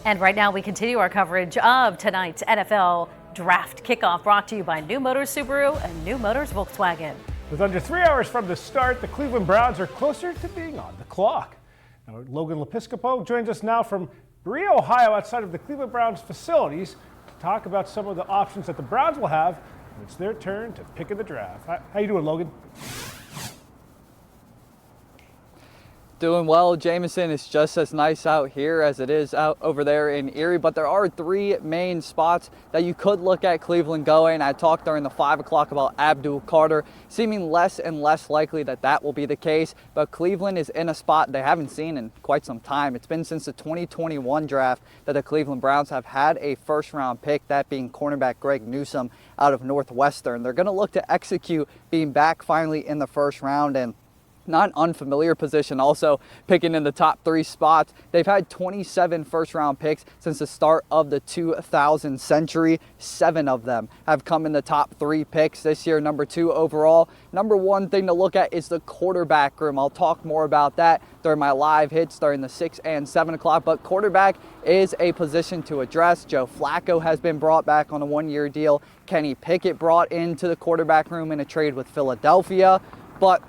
And right now we continue our coverage of tonight's NFL Draft Kickoff, brought to you by New Motors Subaru and New Motors Volkswagen. With under 3 hours from the start, the Cleveland Browns are closer to being on the clock. Now, Logan Lepiscopo joins us now from Erie, Ohio, outside of the Cleveland Browns facilities, to talk about some of the options that the Browns will have when it's their turn to pick in the draft. How you doing, Logan? Doing well, Jameson. It's just as nice out here as it is out over there in Erie, but there are three main spots that you could look at Cleveland going. I talked during the 5 o'clock about Abdul Carter, seeming less and less likely that that will be the case, but Cleveland is in a spot they haven't seen in quite some time. It's been since the 2021 draft that the Cleveland Browns have had a first-round pick, that being cornerback Greg Newsome out of Northwestern. They're going to look to execute being back finally in the first round, and not an unfamiliar position, also picking in the top 3 spots. They've had 27 first-round picks since the start of the 2000 century. 7 of them have come in the top 3 picks this year, number 2 overall. Number 1 thing to look at is the quarterback room. I'll talk more about that during my live hits during the 6 and 7 o'clock, but quarterback is a position to address. Joe Flacco has been brought back on a 1-year deal. Kenny Pickett brought into the quarterback room in a trade with Philadelphia, but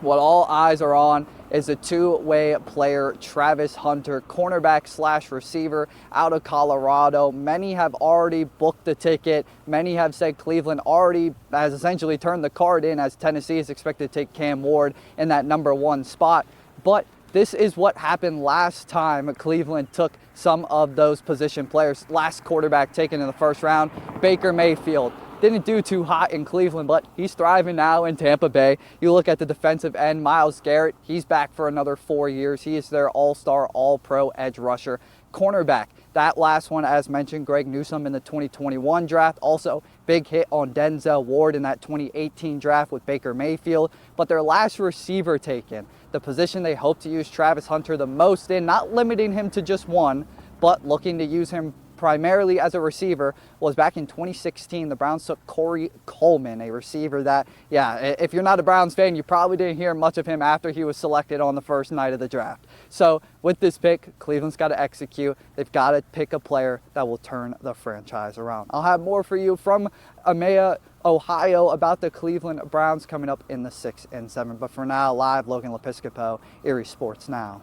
what all eyes are on is a two-way player, Travis Hunter, cornerback / receiver out of Colorado. Many have already booked the ticket. Many have said Cleveland already has essentially turned the card in, as Tennessee is expected to take Cam Ward in that number 1 spot. But this is what happened last time Cleveland took some of those position players. Last quarterback taken in the first round, Baker Mayfield. Didn't do too hot in Cleveland, but he's thriving now in Tampa Bay. You look at the defensive end, Myles Garrett, he's back for another 4 years. He is their all-star, all-pro edge rusher. Cornerback, that last one, as mentioned, Greg Newsome in the 2021 draft. Also, big hit on Denzel Ward in that 2018 draft with Baker Mayfield. But their last receiver taken, the position they hope to use Travis Hunter the most in, not limiting him to just one, but looking to use him primarily as a receiver, was back in 2016. The Browns took Corey Coleman, a receiver that, if you're not a Browns fan, you probably didn't hear much of him after he was selected on the first night of the draft. So with this pick, Cleveland's got to execute. They've got to pick a player that will turn the franchise around. I'll have more for you from Emea, Ohio, about the Cleveland Browns coming up in the 6 and 7. But for now, live, Logan Lepiscopo, Erie Sports Now.